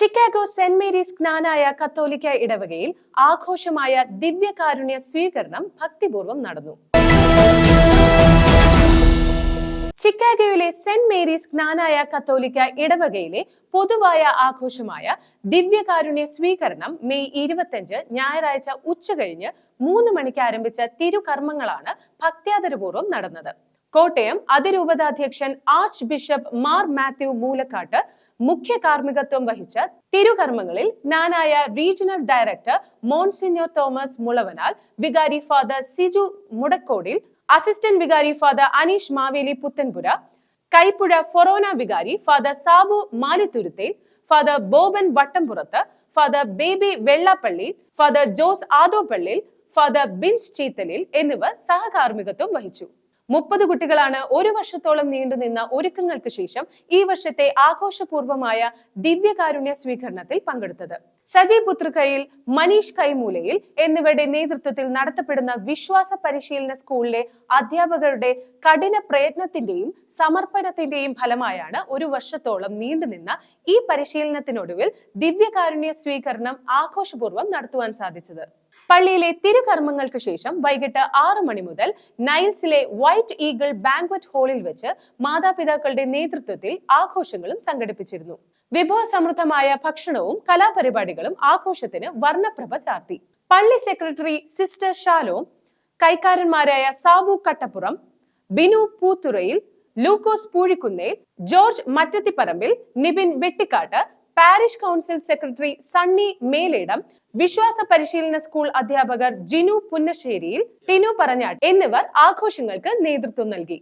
Chicago saint Mary's ജ്ഞാനായ കത്തോലിക്ക ഇടവകയിൽ ആഘോഷമായ ദിവ്യകാരുണ്യ സ്വീകരണം ഭക്തിപൂർവ്വം നടന്നു. ചിക്കാഗോയിലെ സെന്റ് മേരീസ് ജ്ഞാനായ കത്തോലിക്ക ഇടവകയിലെ പൊതുവായ ആഘോഷമായ ദിവ്യകാരുണ്യ സ്വീകരണം മെയ് 25 ഞായറാഴ്ച ഉച്ചകഴിഞ്ഞ് 3 മണിക്ക് ആരംഭിച്ച തിരുകർമ്മങ്ങളാണ് ഭക്ത്യാദരപൂർവ്വം നടന്നത്. കോട്ടയം അതിരൂപതാധ്യക്ഷൻ ആർച്ച് ബിഷപ്പ് മാർ മാത്യു മൂലക്കാട്ട് മുഖ്യ കാർമ്മികത്വം വഹിച്ച തിരുകർമ്മങ്ങളിൽ Knanaya regional director monsignor Thomas Mulavanal, വികാരി ഫാദർ സിജു മുടക്കോടിൽ, അസിസ്റ്റന്റ് വികാരി ഫാദർ അനീഷ് മാവേലി പുത്തൻപുര, കൈപ്പുഴ ഫൊറോന വികാരി father Sabu Malithuruthel, father Boban Vattampurath, father Baby Vellappally, father Jose Adoppallil, father Bins Cheethalil എന്നിവർ സഹകാർമ്മികത്വം വഹിച്ചു. 30 കുട്ടികളാണ് 1 വർഷത്തോളം നീണ്ടുനിന്ന ഒരുക്കങ്ങൾക്ക് ശേഷം ഈ വർഷത്തെ ആഘോഷപൂർവമായ ദിവ്യകാരുണ്യ സ്വീകരണത്തിൽ പങ്കെടുത്തത്. സജി പുത്രക്കയിൽ, മനീഷ് കൈമൂലയിൽ എന്നിവരുടെ നേതൃത്വത്തിൽ നടത്തപ്പെടുന്ന വിശ്വാസ പരിശീലന സ്കൂളിലെ അധ്യാപകരുടെ കഠിന പ്രയത്നത്തിന്റെയും സമർപ്പണത്തിന്റെയും ഫലമായാണ് 1 വർഷത്തോളം നീണ്ടുനിന്ന ഈ പരിശീലനത്തിനൊടുവിൽ ദിവ്യകാരുണ്യ സ്വീകരണം ആഘോഷപൂർവ്വം നടത്തുവാൻ സാധിച്ചത്. പള്ളിയിലെ തിരുകർമ്മങ്ങൾക്ക് ശേഷം വൈകിട്ട് 6 മണി മുതൽ നൈൽസിലെ വൈറ്റ് ഈഗിൾ ബാങ്ക്വറ്റ് ഹാളിൽ വെച്ച് മാതാപിതാക്കളുടെ നേതൃത്വത്തിൽ ആഘോഷങ്ങളും സംഘടിപ്പിച്ചിരുന്നു. വിഭവസമൃദ്ധമായ ഭക്ഷണവും കലാപരിപാടികളും ആഘോഷത്തിന് വർണ്ണപ്രഭ ചാർത്തി. പള്ളി സെക്രട്ടറി സിസ്റ്റർ ഷാലോം, കൈക്കാരന്മാരായ Sabu Kattappuram, Binu Poothurayil, Lukose Poozhikunnel, George Mattathiparambil, Nibin Vettikkattu, parish council secretary Sunny Meledam, വിശ്വാസ പരിശീലന സ്കൂൾ അധ്യാപകർ ജിനു പുന്നശ്ശേരിയിൽ, ടിനു പറഞ്ഞാട്ട് എന്നിവർ ആഘോഷങ്ങൾക്ക് നേതൃത്വം നൽകി.